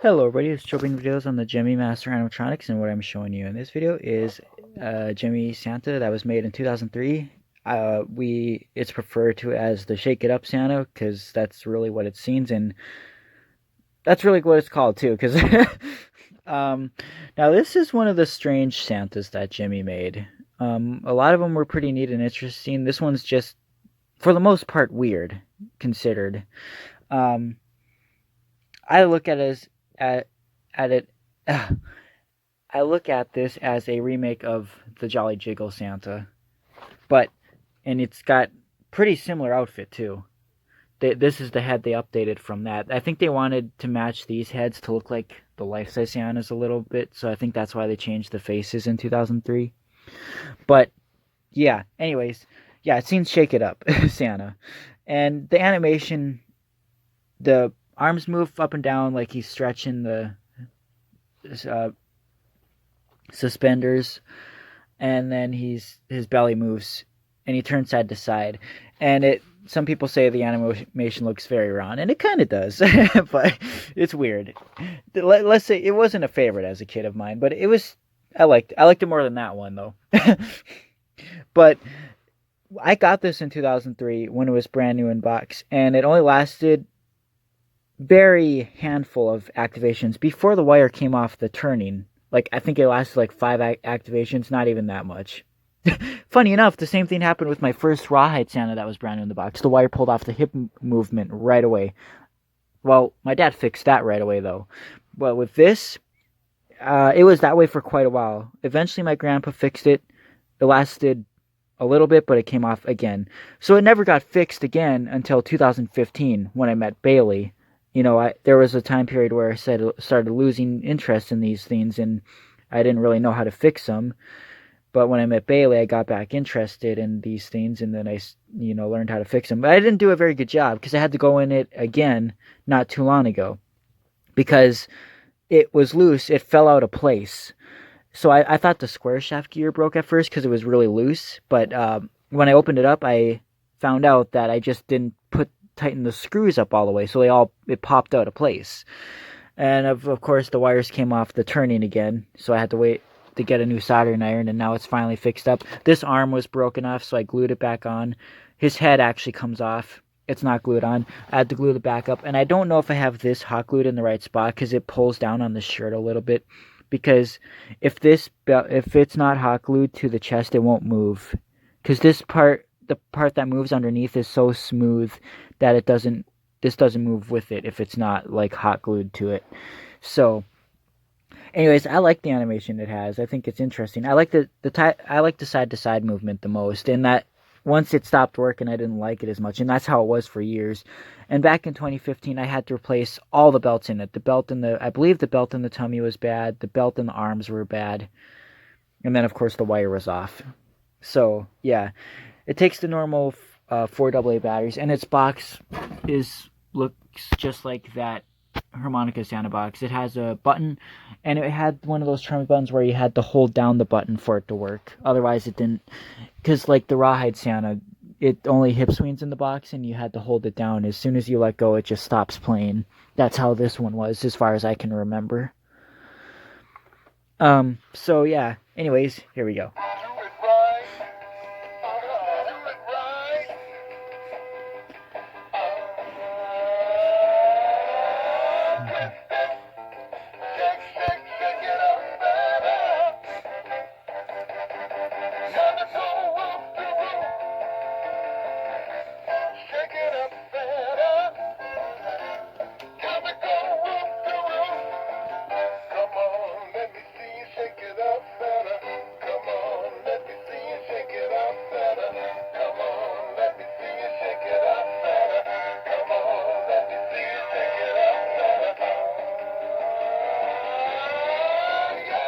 Hello everybody, it's Chopin Videos on the Gemmy Master Animatronics, and what I'm showing you in this video is Gemmy Santa that was made in 2003. It's referred to as the Shake It Up Santa because that's really what it seems, and that's really what it's called too. Because um, now this is one of the strange Santas that Gemmy made. A lot of them were pretty neat and interesting. This one's just, for the most part, weird considered. Um, I look at it. I look at this as a remake of the Jolly Jiggle Santa, but and it's got pretty similar outfit too. This is the head they updated from that. I think they wanted to match these heads to look like the life-size Santas a little bit, so I think that's why they changed the faces in 2003. But yeah, anyways, yeah, it seems Shake It Up Santa, and the animation, the arms move up and down like he's stretching the uh, suspenders, and then his belly moves and he turns side to side, and it some people say the animation looks very round, and it kind of does. But it's weird. Let's say it wasn't a favorite as a kid of mine, but it was. I liked it more than that one though. But I got this in 2003 when it was brand new in box, and it only lasted very handful of activations before the wire came off the turning. Like, I think it lasted like five activations, not even that much. Funny enough, the same thing happened with my first Rawhide Santa that was brand new in the box. The wire pulled off the hip movement right away. Well, my dad fixed that right away though. But with this, it was that way for quite a while. Eventually, my grandpa fixed it. It lasted a little bit, but it came off again. So it never got fixed again until 2015 when I met Bailey. There was a time period where I started losing interest in these things, and I didn't really know how to fix them. But when I met Bailey, I got back interested in these things, and then I learned how to fix them. But I didn't do a very good job because I had to go in it again not too long ago because it was loose. It fell out of place. So I thought the square shaft gear broke at first because it was really loose. But when I opened it up, I found out that I just didn't tighten the screws up all the way, so it popped out of place. And of course the wires came off the turning again, so I had to wait to get a new soldering iron, and now it's finally fixed up. This arm was broken off, so I glued it back on. His head actually comes off. It's not glued on. I had to glue it back up, and I don't know if I have this hot glued in the right spot because it pulls down on the shirt a little bit. Because if it's not hot glued to the chest, it won't move. Because the part that moves underneath is so smooth that this doesn't move with it if it's not like hot glued to it. So anyways, I like the animation it has. I think it's interesting. I like I like the side to side movement the most, and that once it stopped working, I didn't like it as much, and that's how it was for years. And back in 2015, I had to replace all the belts in it. I believe the belt in the tummy was bad. The belt in the arms were bad, and then of course the wire was off. So yeah, it takes the normal 4AA batteries, and its box looks just like that harmonica Santa box. It has a button, and it had one of those trim buttons where you had to hold down the button for it to work. Otherwise, it didn't. Because like the Rawhide Santa, it only hip swings in the box, and you had to hold it down. As soon as you let go, it just stops playing. That's how this one was, as far as I can remember. So yeah. Anyways, here we go.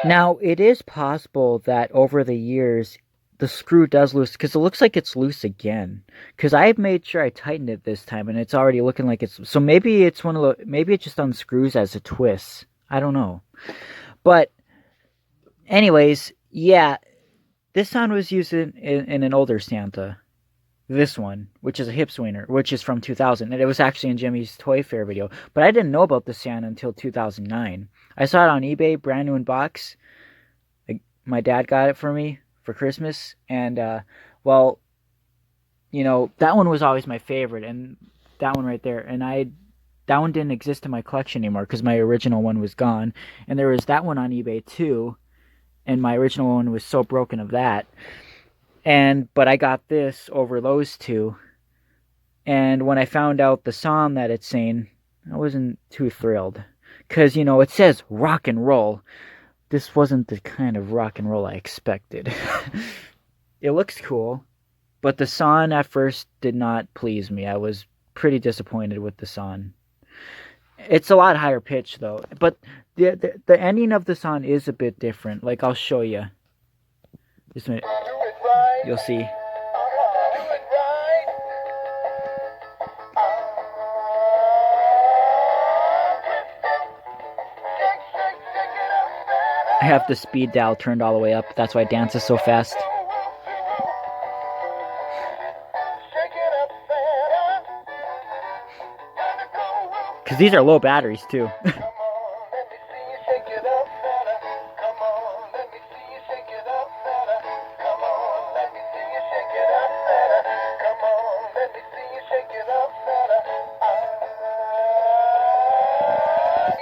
Now, it is possible that over the years, the screw does loose, because it looks like it's loose again. Because I made sure I tightened it this time, and it's already looking like it's... So maybe it's maybe it just unscrews as it twists. I don't know. But, anyways, yeah, this sound was used in an older Santa. this one, which is a hip swinger, which is from 2000, and it was actually in Jimmy's Toy Fair video. But I didn't know about the Santa until 2009. I saw it on eBay, brand new in box. My dad got it for me for Christmas, and well, that one was always my favorite, and that one right there, and that one didn't exist in my collection anymore because my original one was gone, and there was that one on eBay too, and my original one was so broken of that, but I got this over those two, and when I found out the song that it's saying, I wasn't too thrilled, because it says rock and roll. This wasn't the kind of rock and roll I expected. It looks cool, but the song at first did not please me. I was pretty disappointed with the song. It's a lot higher pitched though, but the ending of the song is a bit different. Like, I'll show you. Just a minute. You'll see. I have the speed dial turned all the way up. That's why it dances so fast. Because these are low batteries too.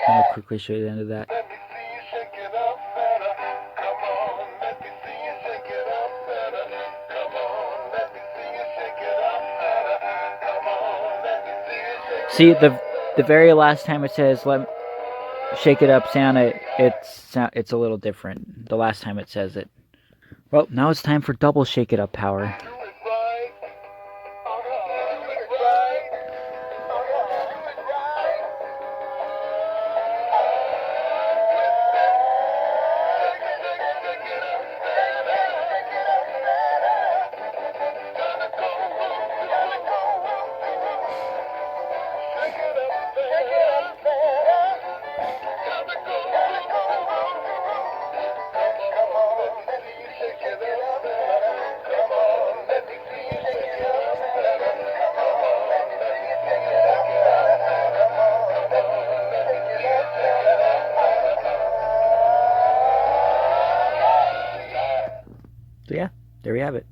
I'll quickly show you the end of that. See, the very last time it says "Let shake it up, Santa," it's a little different. The last time it says it. Well, now it's time for double shake it up power. So yeah, there we have it.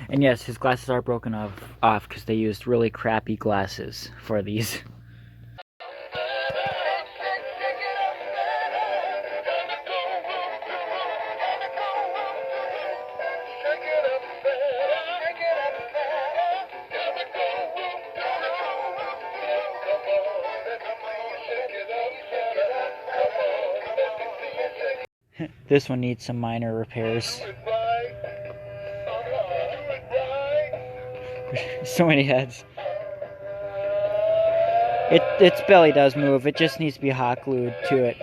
And yes, his glasses are broken off because they used really crappy glasses for these. This one needs some minor repairs. So many heads. Its belly does move. It just needs to be hot glued to it.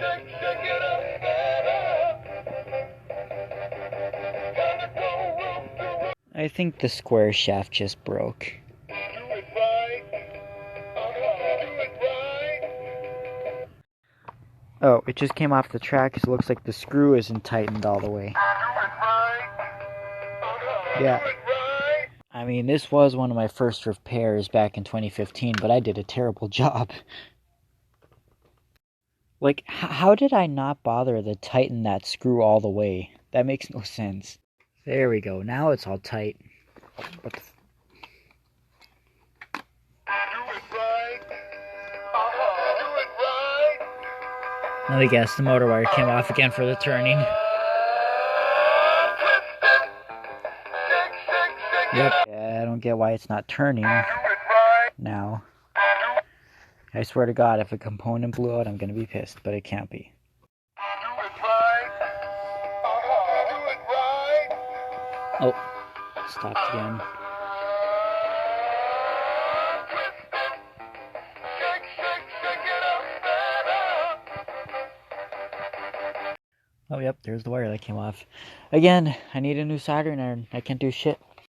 I think the square shaft just broke. Oh, it just came off the track because it looks like the screw isn't tightened all the way. Yeah. I mean, this was one of my first repairs back in 2015, but I did a terrible job. Like, how did I not bother to tighten that screw all the way? That makes no sense. There we go. Now it's all tight. Let me guess, the motor wire came off again for the turning. Yep. Yeah, I don't get why it's not turning now. I swear to God, if a component blew out, I'm going to be pissed, but it can't be. Oh, stopped again. Oh, yep, there's the wire that came off. Again, I need a new soldering iron. I can't do shit.